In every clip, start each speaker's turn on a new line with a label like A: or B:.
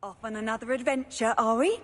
A: Off on another adventure, are we?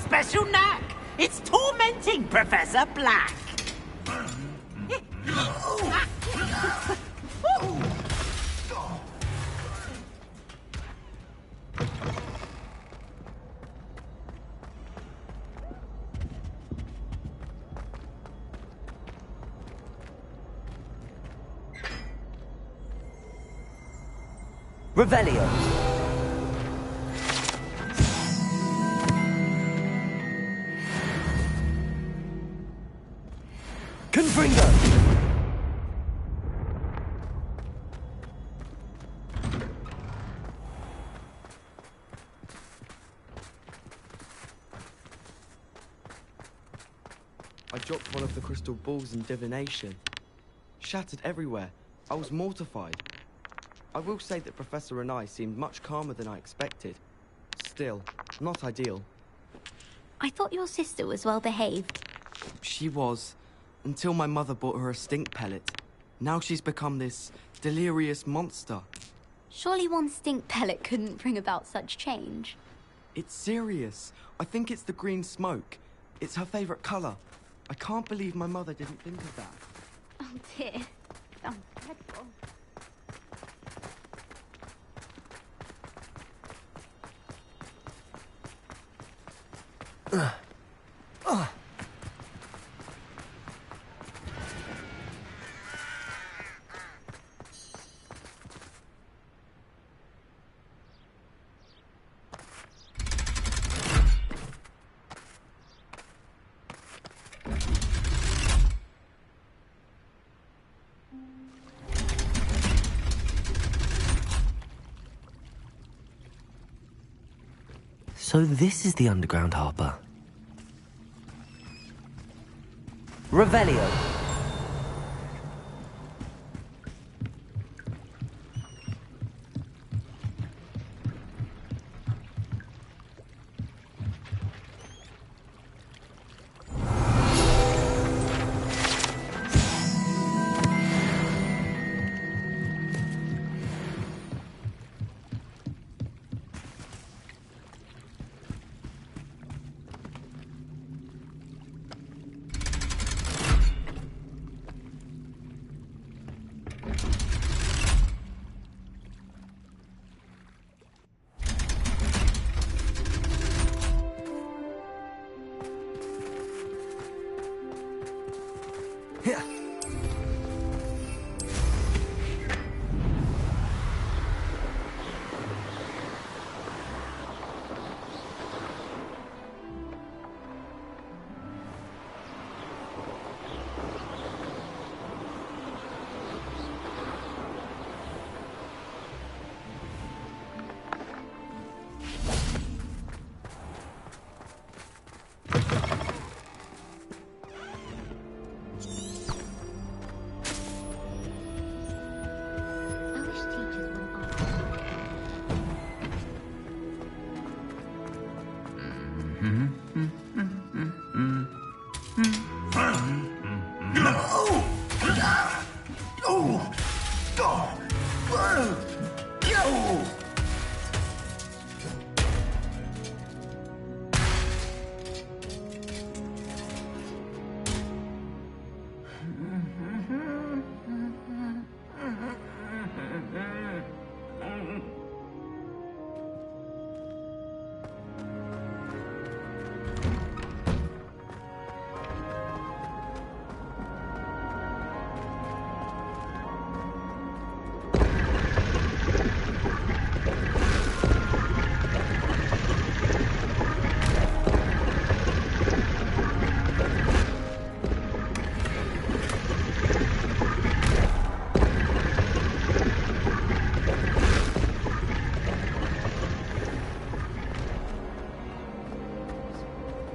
B: Special knack. It's tormenting Professor Black.
C: Revelio. Confringo!
D: I dropped one of the crystal balls in divination. Shattered everywhere. I was mortified. I will say that Professor and I seemed much calmer than I expected. Still, not ideal.
E: I thought your sister was well behaved.
D: She was, until my mother bought her a stink pellet. Now she's become this delirious monster.
E: Surely one stink pellet couldn't bring about such change.
D: It's serious. I think it's the green smoke. It's her favorite color. I can't believe my mother didn't think of that.
E: Oh dear. Sounds dreadful.
C: So this is the underground harbour. Revelio.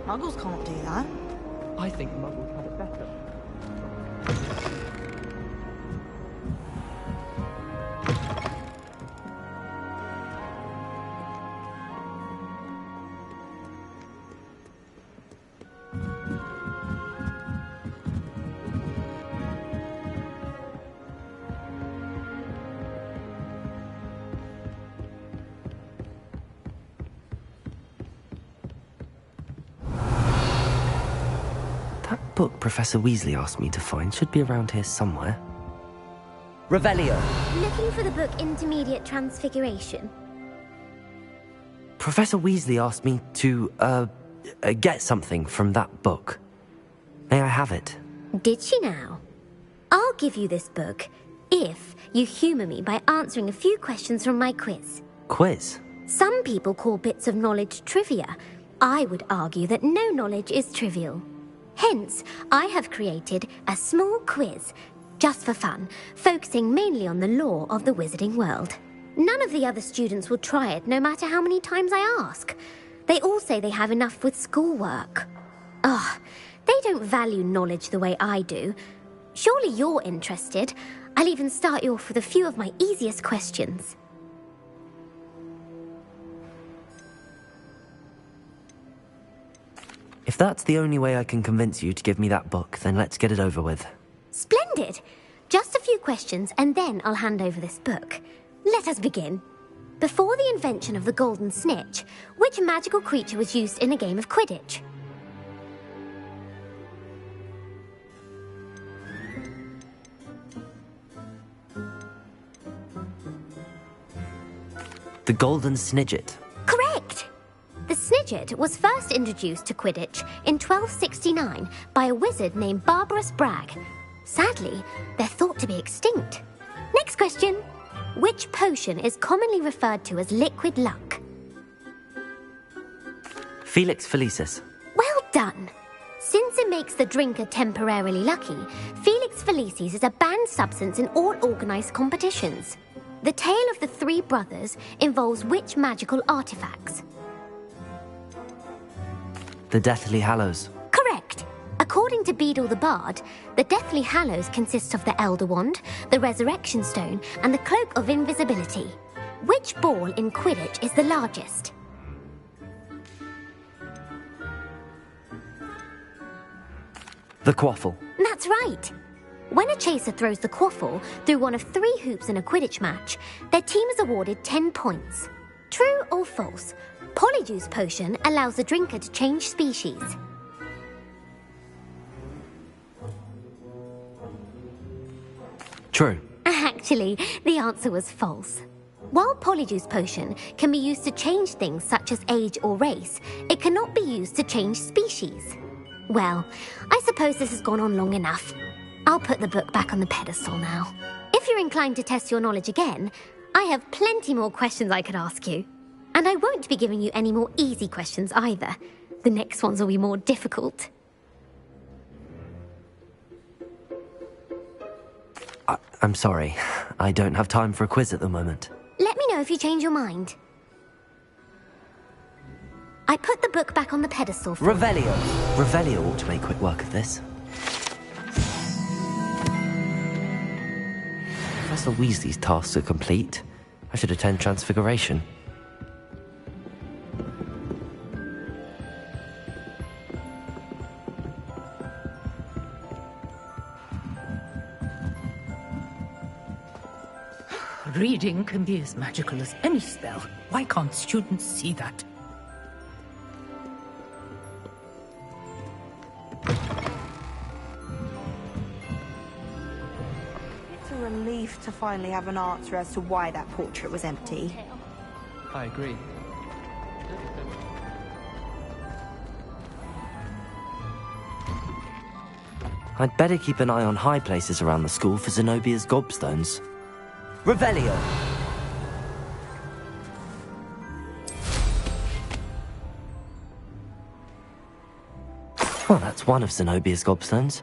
F: Muggles can't do that.
D: I think Muggles have it better.
C: That book Professor Weasley asked me to find should be around here somewhere. Revelio!
G: Looking for the book Intermediate Transfiguration.
C: Professor Weasley asked me to, get something from that book. May I have it?
G: Did she now? I'll give you this book if you humour me by answering a few questions from my quiz.
C: Quiz?
G: Some people call bits of knowledge trivia. I would argue that no knowledge is trivial. Hence, I have created a small quiz, just for fun, focusing mainly on the lore of the wizarding world. None of the other students will try it, no matter how many times I ask. They all say they have enough with schoolwork. Ugh, they don't value knowledge the way I do. Surely you're interested. I'll even start you off with a few of my easiest questions.
C: If that's the only way I can convince you to give me that book, then let's get it over with.
G: Splendid! Just a few questions and then I'll hand over this book. Let us begin. Before the invention of the golden snitch, which magical creature was used in a game of Quidditch?
C: The Golden Snidget.
G: Correct! The Snidget was first introduced to Quidditch in 1269 by a wizard named Barbarous Bragg. Sadly, they're thought to be extinct. Next question. Which potion is commonly referred to as liquid luck?
C: Felix Felicis.
G: Well done! Since it makes the drinker temporarily lucky, Felix Felicis is a banned substance in all organised competitions. The tale of the three brothers involves which magical artifacts?
C: The Deathly Hallows.
G: Correct! According to Beedle the Bard, the Deathly Hallows consists of the Elder Wand, the Resurrection Stone, and the Cloak of Invisibility. Which ball in Quidditch is the largest?
C: The Quaffle.
G: That's right! When a chaser throws the quaffle through one of 3 hoops in a Quidditch match, their team is awarded 10 points. True or false? Polyjuice Potion allows the drinker to change species.
C: True.
G: Actually, the answer was false. While Polyjuice Potion can be used to change things such as age or race, it cannot be used to change species. Well, I suppose this has gone on long enough. I'll put the book back on the pedestal now. If you're inclined to test your knowledge again, I have plenty more questions I could ask you. And I won't be giving you any more easy questions either. The next ones will be more difficult.
C: I'm sorry. I don't have time for a quiz at the moment.
G: Let me know if you change your mind. I put the book back on the pedestal for...
C: Revelio. Revelio ought to make quick work of this. Professor Weasley's tasks are complete. I should attend Transfiguration.
H: Reading can be as magical as any spell. Why can't students see that?
F: It's a relief to finally have an answer as to why that portrait was empty.
D: I agree.
C: I'd better keep an eye on high places around the school for Zenobia's gobstones. Revelio! Well, that's one of Zenobia's gobstones.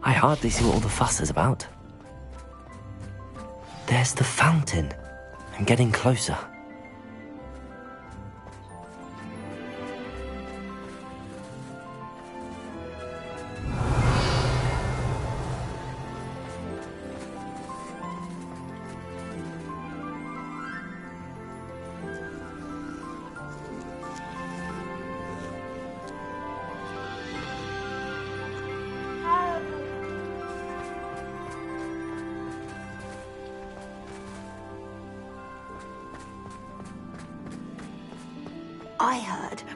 C: I hardly see what all the fuss is about. There's the fountain. I'm getting closer.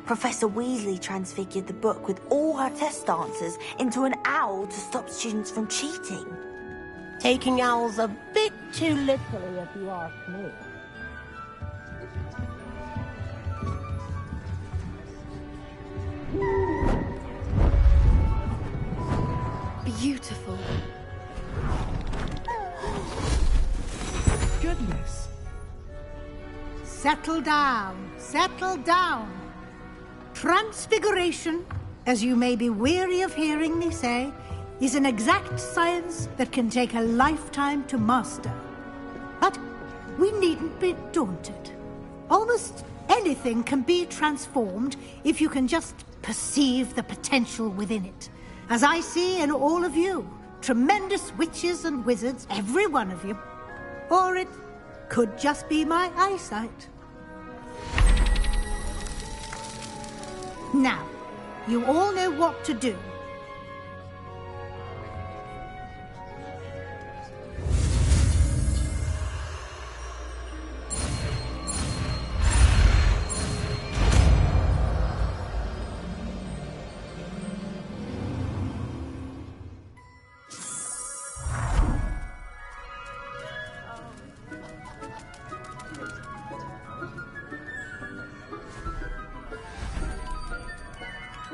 F: Professor Weasley transfigured the book with all her test answers into an owl to stop students from cheating.
I: Taking owls a bit too literally, if you ask me.
J: Beautiful.
K: Goodness. Settle down. Settle down. Transfiguration, as you may be weary of hearing me say, is an exact science that can take a lifetime to master. But we needn't be daunted. Almost anything can be transformed if you can just perceive the potential within it. As I see in all of you, tremendous witches and wizards, every one of you. Or it could just be my eyesight. Now, you all know what to do.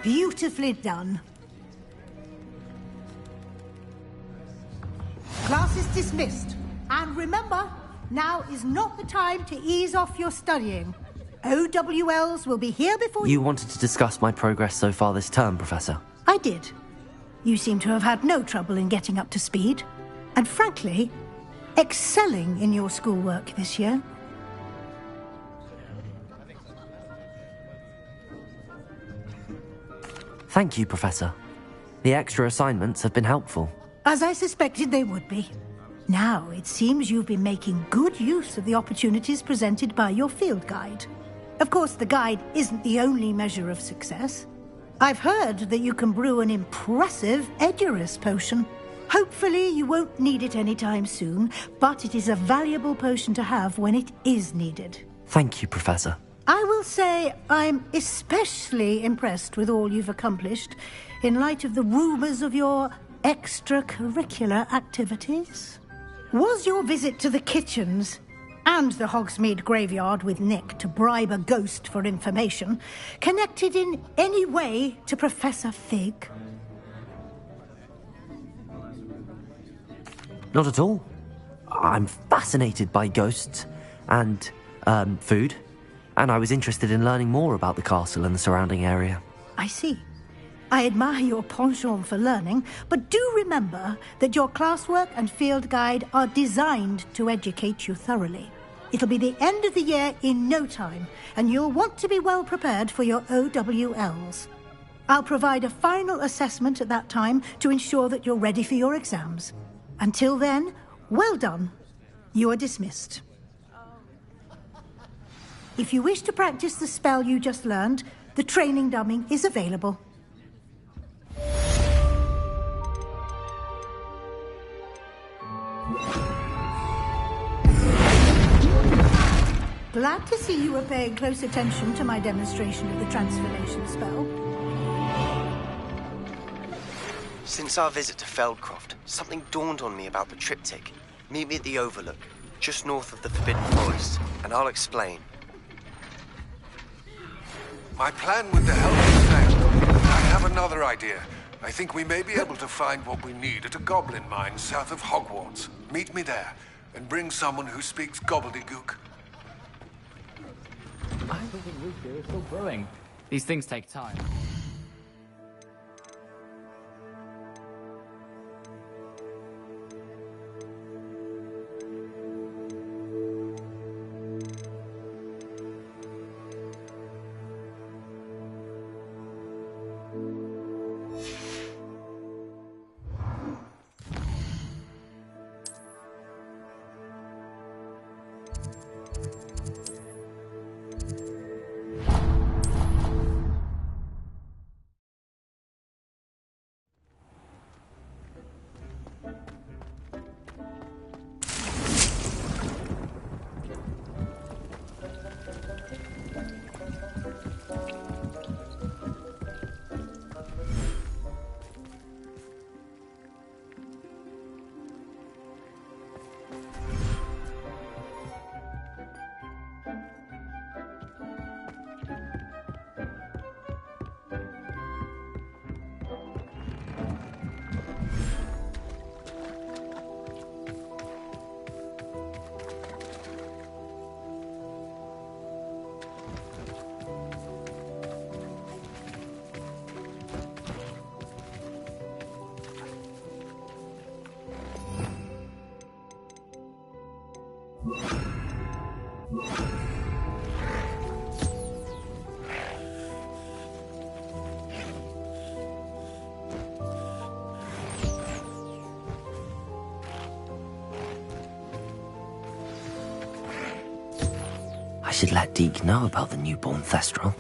K: Beautifully done. Class is dismissed. And remember, now is not the time to ease off your studying. OWLs will be here before
C: You wanted to discuss my progress so far this term, Professor.
K: I did. You seem to have had no trouble in getting up to speed. And frankly, excelling in your schoolwork this year.
C: Thank you, Professor. The extra assignments have been helpful.
K: As I suspected they would be. Now, it seems you've been making good use of the opportunities presented by your field guide. Of course, the guide isn't the only measure of success. I've heard that you can brew an impressive Edurus potion. Hopefully, you won't need it anytime soon, but it is a valuable potion to have when it is needed.
C: Thank you, Professor.
K: I will say I'm especially impressed with all you've accomplished in light of the rumours of your extracurricular activities. Was your visit to the kitchens and the Hogsmeade graveyard with Nick to bribe a ghost for information connected in any way to Professor Fig?
C: Not at all. I'm fascinated by ghosts and, food. And I was interested in learning more about the castle and the surrounding area.
K: I see. I admire your penchant for learning, but do remember that your classwork and field guide are designed to educate you thoroughly. It'll be the end of the year in no time, and you'll want to be well prepared for your OWLs. I'll provide a final assessment at that time to ensure that you're ready for your exams. Until then, well done. You are dismissed. If you wish to practice the spell you just learned, the training dummy is available. Glad to see you were paying close attention to my demonstration of the transformation spell.
L: Since our visit to Feldcroft, something dawned on me about the triptych. Meet me at the Overlook, just north of the Forbidden Forest, and I'll explain.
M: My plan with the help has failed. I have another idea. I think we may be able to find what we need at a goblin mine south of Hogwarts. Meet me there, and bring someone who speaks gobbledygook.
N: I think root beer is still brewing. These things take time.
C: should let Deke know about the newborn Thestral.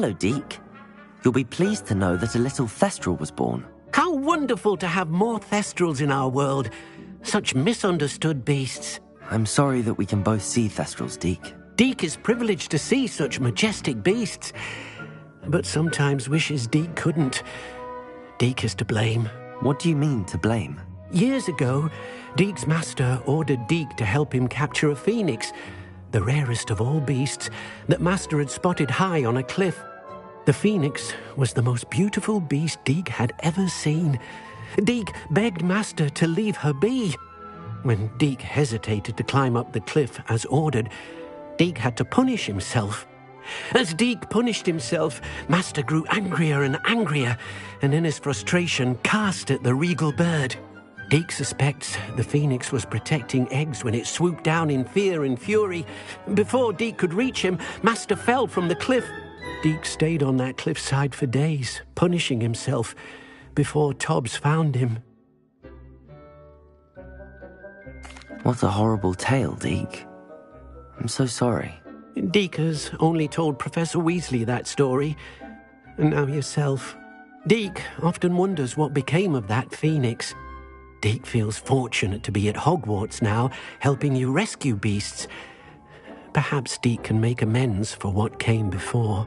C: Hello, Deke. You'll be pleased to know that a little Thestral was born.
J: How wonderful to have more Thestrals in our world. Such misunderstood beasts.
C: I'm sorry that we can both see Thestrals, Deke.
J: Deke is privileged to see such majestic beasts, but sometimes wishes Deke couldn't. Deke is to blame.
C: What do you mean, to blame?
J: Years ago, Deke's master ordered Deke to help him capture a phoenix, the rarest of all beasts that Master had spotted high on a cliff. The phoenix was the most beautiful beast Deke had ever seen. Deke begged Master to leave her be. When Deke hesitated to climb up the cliff as ordered, Deke had to punish himself. As Deke punished himself, Master grew angrier and angrier, and in his frustration cast at the regal bird. Deke suspects the phoenix was protecting eggs when it swooped down in fear and fury. Before Deke could reach him, Master fell from the cliff. Deke stayed on that cliffside for days, punishing himself, before Tobbs found him.
C: What a horrible tale, Deke. I'm so sorry.
J: Deke has only told Professor Weasley that story, and now yourself. Deke often wonders what became of that phoenix. Deke feels fortunate to be at Hogwarts now, helping you rescue beasts. Perhaps Deke can make amends for what came before.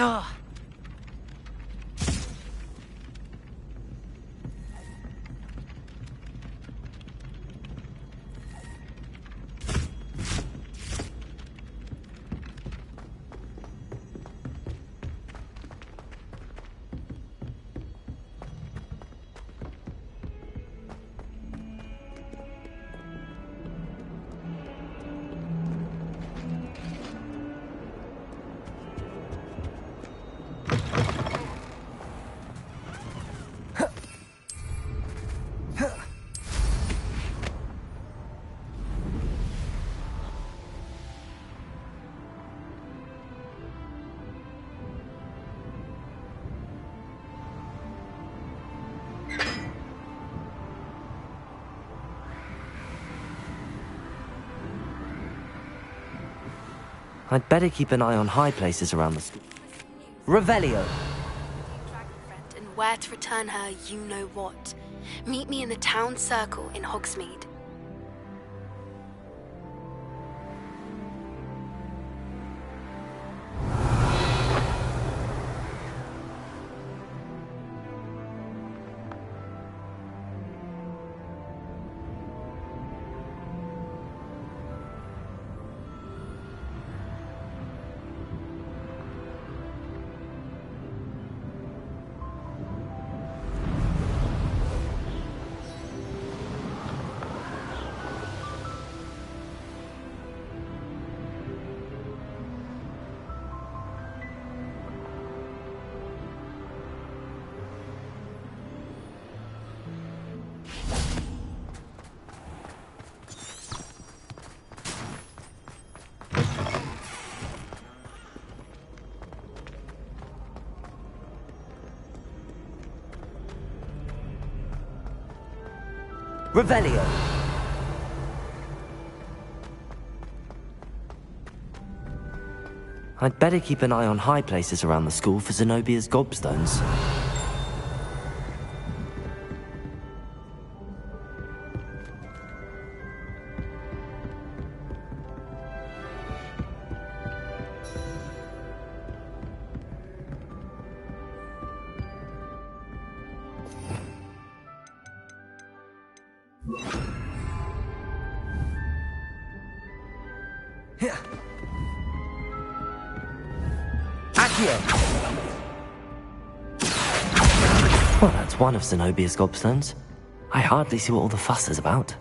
C: Ugh. I'd better keep an eye on high places around the school. Revelio!
O: And where to return her, you know what. Meet me in the town circle in Hogsmeade.
C: Revelio! I'd better keep an eye on high places around the school for Zenobia's gobstones. Well, that's one of Zenobia's gobstones. I hardly see what all the fuss is about.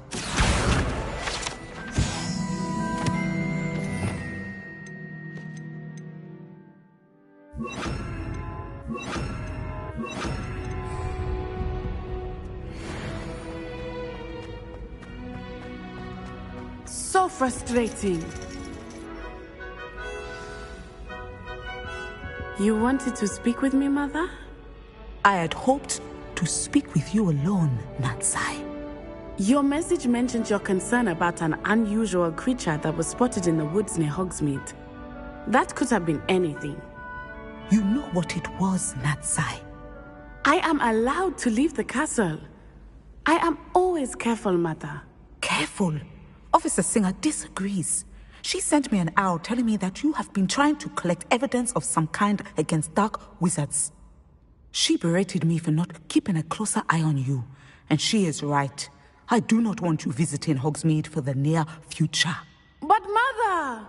P: So frustrating. You wanted to speak with me, Mother?
Q: I had hoped to speak with you alone, Natsai.
P: Your message mentioned your concern about an unusual creature that was spotted in the woods near Hogsmeade. That could have been anything.
Q: You know what it was, Natsai.
P: I am allowed to leave the castle. I am always careful, Mother.
Q: Careful? Officer Singer disagrees. She sent me an owl telling me that you have been trying to collect evidence of some kind against dark wizards. She berated me for not keeping a closer eye on you, and she is right. I do not want you visiting Hogsmeade for the near future.
P: But Mother!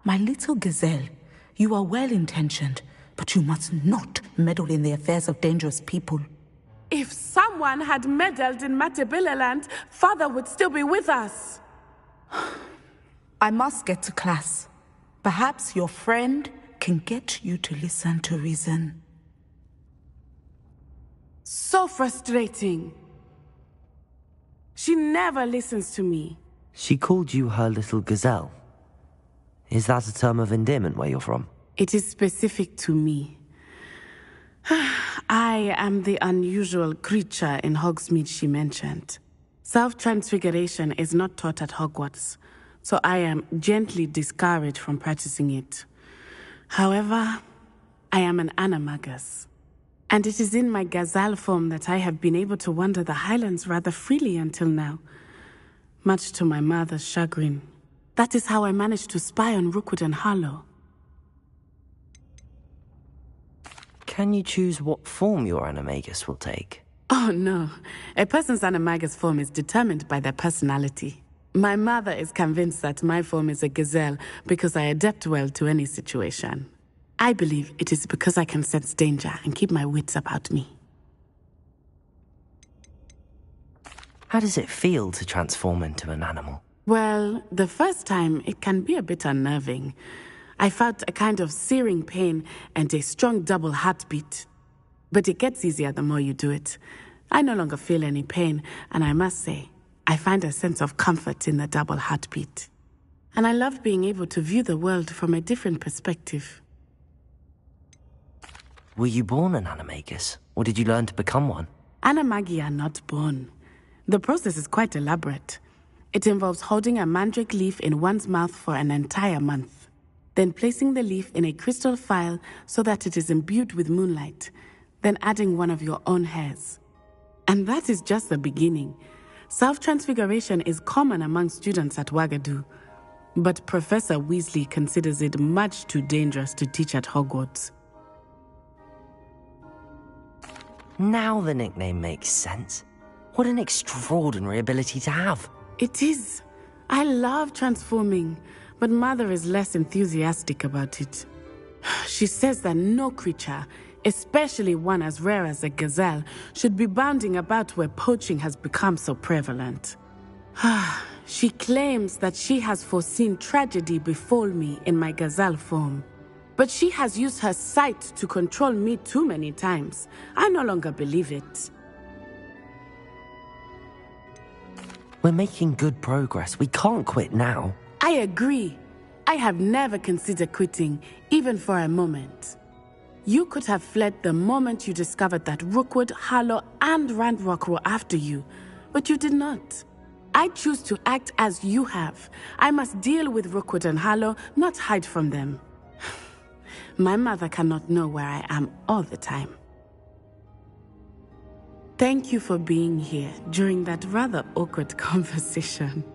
Q: My little gazelle, you are well-intentioned, but you must not meddle in the affairs of dangerous people.
P: If someone had meddled in Matabeleland, Father would still be with us.
Q: I must get to class. Perhaps your friend can get you to listen to reason.
P: So frustrating. She never listens to me.
C: She called you her little gazelle. Is that a term of endearment where you're from?
P: It is specific to me. I am the unusual creature in Hogsmeade she mentioned. Self-transfiguration is not taught at Hogwarts, so I am gently discouraged from practicing it. However, I am an animagus. And it is in my gazelle form that I have been able to wander the highlands rather freely until now, much to my mother's chagrin. That is how I managed to spy on Rookwood and Harlow.
C: Can you choose what form your animagus will take?
P: Oh, no. A person's animagus form is determined by their personality. My mother is convinced that my form is a gazelle because I adapt well to any situation. I believe it is because I can sense danger and keep my wits about me.
C: How does it feel to transform into an animal?
P: Well, the first time, it can be a bit unnerving. I felt a kind of searing pain and a strong double heartbeat. But it gets easier the more you do it. I no longer feel any pain, and I must say, I find a sense of comfort in the double heartbeat. And I love being able to view the world from a different perspective.
C: Were you born an animagus, or did you learn to become one?
P: Animagi are not born. The process is quite elaborate. It involves holding a mandrake leaf in one's mouth for an entire month, then placing the leaf in a crystal phial so that it is imbued with moonlight, then adding one of your own hairs. And that is just the beginning. Self-transfiguration is common among students at Wagadu, but Professor Weasley considers it much too dangerous to teach at Hogwarts.
C: Now the nickname makes sense. What an extraordinary ability to have.
P: It is. I love transforming, but Mother is less enthusiastic about it. She says that no creature, especially one as rare as a gazelle, should be bounding about where poaching has become so prevalent. She claims that she has foreseen tragedy befall me in my gazelle form. But she has used her sight to control me too many times. I no longer believe it.
C: We're making good progress. We can't quit now.
P: I agree. I have never considered quitting, even for a moment. You could have fled the moment you discovered that Rookwood, Harlow, and Randrock were after you, but you did not. I choose to act as you have. I must deal with Rookwood and Harlow, not hide from them. My mother cannot know where I am all the time. Thank you for being here during that rather awkward conversation.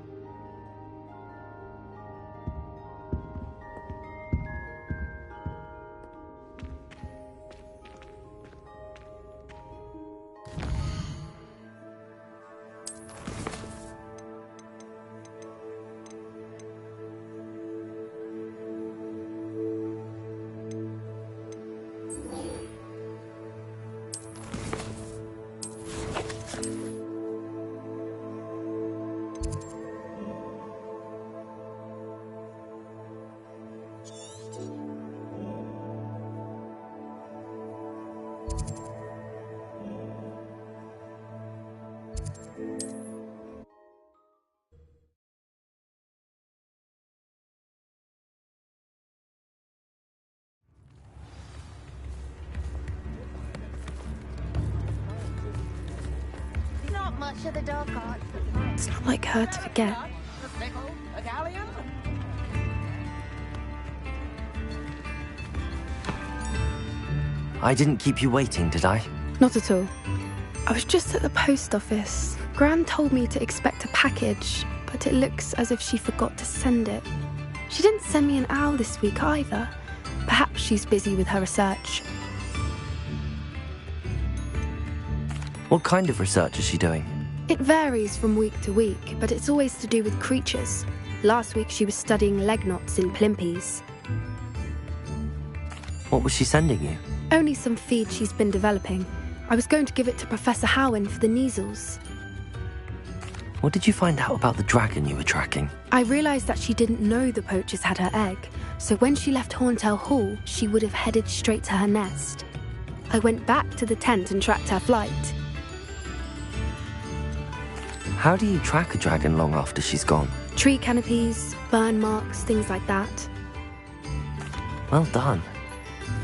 O: Not much of the dark art. It's not like her to forget.
C: I didn't keep you waiting, did I?
O: Not at all. I was just at the post office. Gran told me to expect a package, but it looks as if she forgot to send it. She didn't send me an owl this week either. Perhaps she's busy with her research.
C: What kind of research is she doing?
O: It varies from week to week, but it's always to do with creatures. Last week she was studying leg knots in plimpies.
C: What was she sending you?
O: Only some feed she's been developing. I was going to give it to Professor Howin for the measles.
C: What did you find out about the dragon you were tracking?
O: I realised that she didn't know the poachers had her egg, so when she left Horntail Hall, she would have headed straight to her nest. I went back to the tent and tracked her flight.
C: How do you track a dragon long after she's gone?
O: Tree canopies, burn marks, things like that.
C: Well done.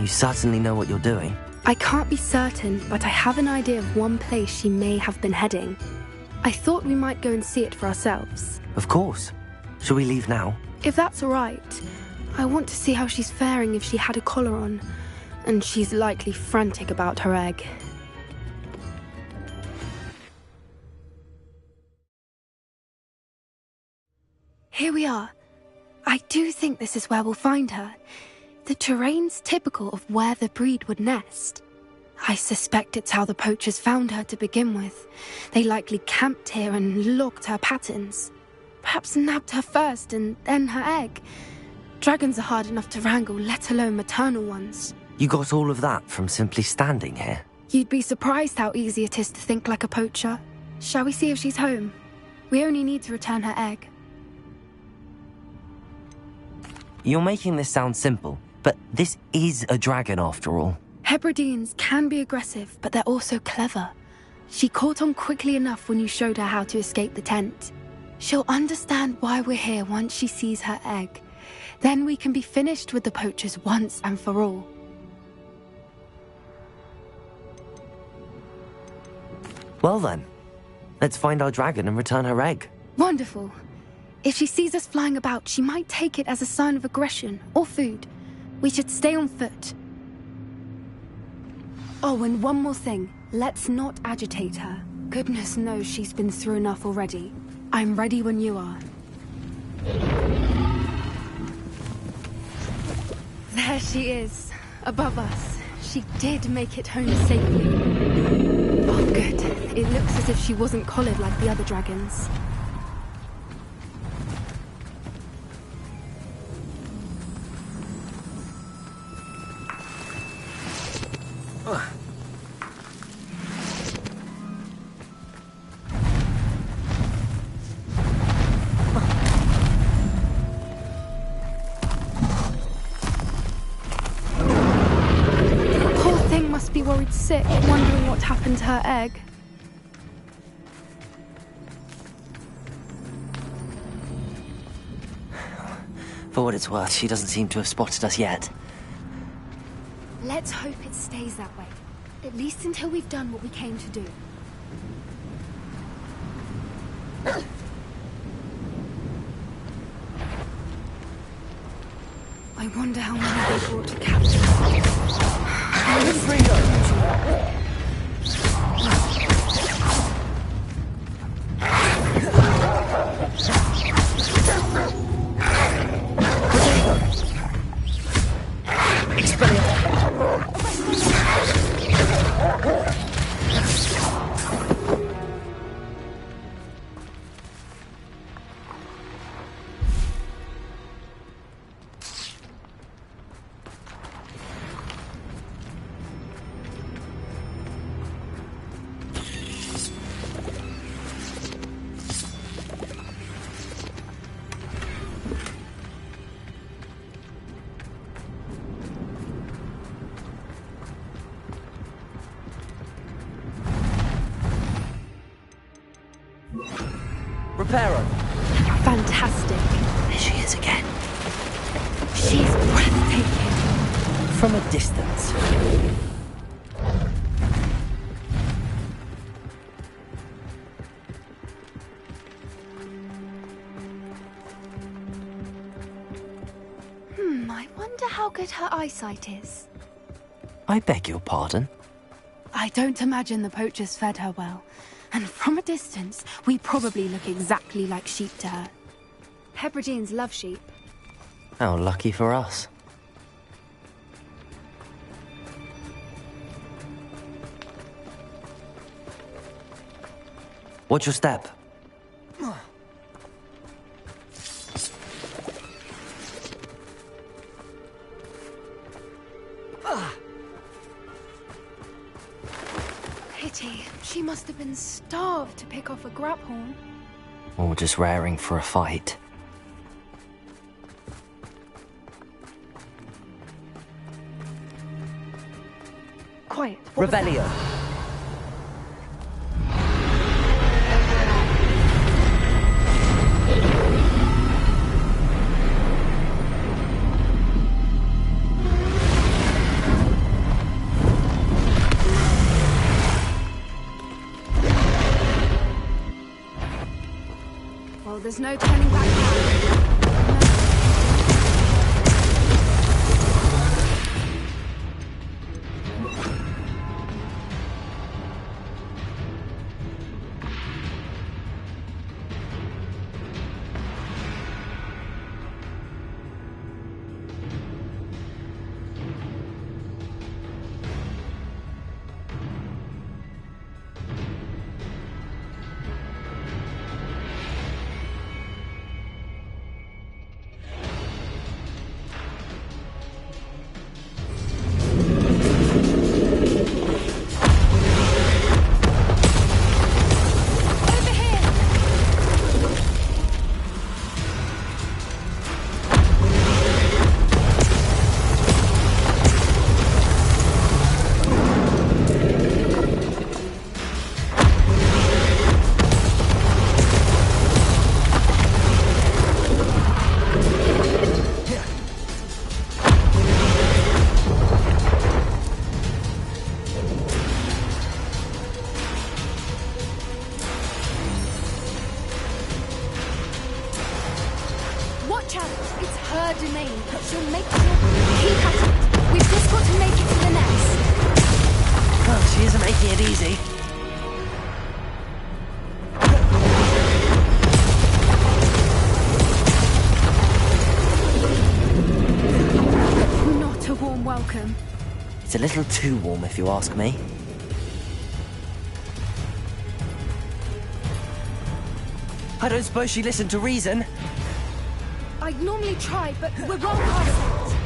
C: You certainly know what you're doing.
O: I can't be certain, but I have an idea of one place she may have been heading. I thought we might go and see it for ourselves.
C: Of course. Shall we leave now?
O: If that's all right. I want to see how she's faring if she had a collar on. And she's likely frantic about her egg. Here we are. I do think this is where we'll find her. The terrain's typical of where the breed would nest. I suspect it's how the poachers found her to begin with. They likely camped here and logged her patterns. Perhaps nabbed her first and then her egg. Dragons are hard enough to wrangle, let alone maternal ones.
C: You got all of that from simply standing here?
O: You'd be surprised how easy it is to think like a poacher. Shall we see if she's home? We only need to return her egg.
C: You're making this sound simple, but this is a dragon after all.
O: Hebrideans can be aggressive, but they're also clever. She caught on quickly enough when you showed her how to escape the tent. She'll understand why we're here once she sees her egg. Then we can be finished with the poachers once and for all.
C: Well then, let's find our dragon and return her egg.
O: Wonderful. If she sees us flying about, she might take it as a sign of aggression or food. We should stay on foot. Oh, and one more thing. Let's not agitate her. Goodness knows she's been through enough already. I'm ready when you are. There she is, above us. She did make it home safely. Oh, good. It looks as if she wasn't collared like the other dragons. Be worried sick, wondering what happened to her egg.
C: For what it's worth, she doesn't seem to have spotted us yet.
O: Let's hope it stays that way. At least until we've done what we came to do. I wonder how many they brought to capture us.
C: Reparo.
O: Fantastic.
C: There she is again.
O: She's breathtaking.
C: From a distance.
O: I wonder how good her eyesight is.
C: I beg your pardon?
O: I don't imagine the poachers fed her well. And from a distance, we probably look exactly like sheep to her. Hebrideans love sheep.
C: How lucky for us. Watch your step.
O: Pity. She must have been starved to pick off a grabhorn.
C: Or just raring for a fight.
O: Quiet.
C: Revelio.
O: Well, there's no turning back now. Watch out! It's her domain. She'll make sure. Keep at it. We've just got to make it to the nest.
C: Well, she isn't making it easy.
O: Not a warm welcome.
C: It's a little too warm, if you ask me. I don't suppose she listened to reason.
O: I'd normally try, but we're wrong past it.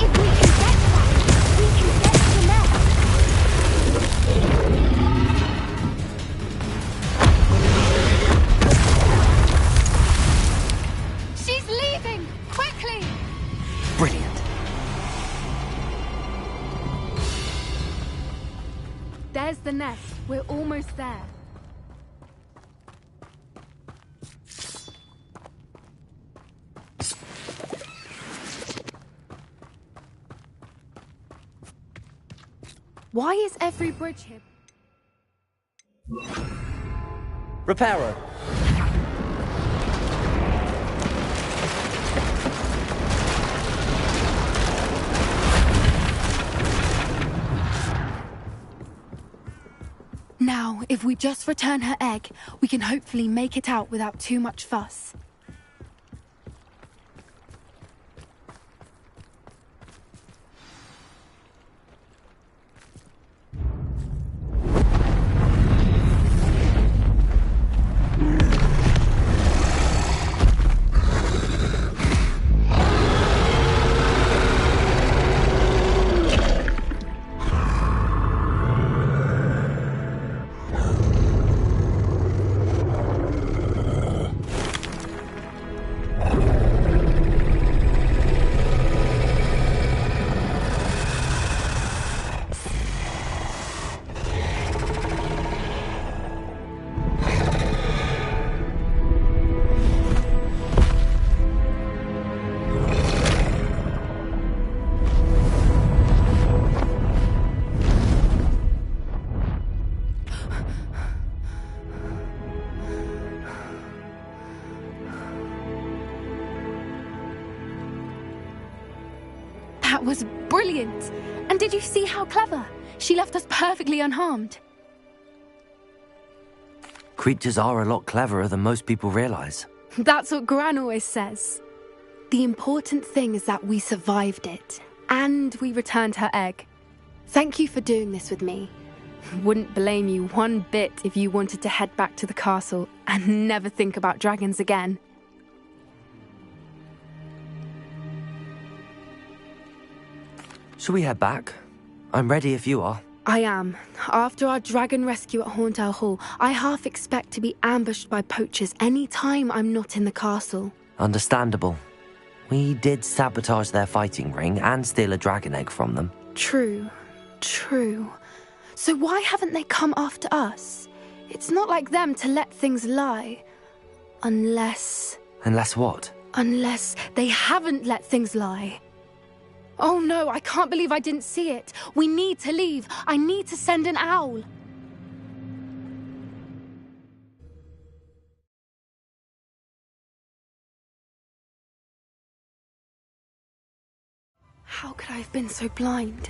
O: If we can get that, we can get to the nest. She's leaving! Quickly!
C: Brilliant.
O: There's the nest. We're almost there. Why is every bridge here?
C: Reparo.
O: Now, if we just return her egg, we can hopefully make it out without too much fuss. That was brilliant! And did you see how clever? She left us perfectly unharmed.
C: Creatures are a lot cleverer than most people realize.
O: That's what Gran always says. The important thing is that we survived it, and we returned her egg. Thank you for doing this with me. Wouldn't blame you one bit if you wanted to head back to the castle and never think about dragons again.
C: Shall we head back? I'm ready if you are.
O: I am. After our dragon rescue at Hauntow Hall, I half expect to be ambushed by poachers any time I'm not in the castle.
C: Understandable. We did sabotage their fighting ring and steal a dragon egg from them.
O: True. So why haven't they come after us? It's not like them to let things lie. Unless...
C: Unless what?
O: Unless they haven't let things lie. Oh no, I can't believe I didn't see it. We need to leave. I need to send an owl. How could I have been so blind?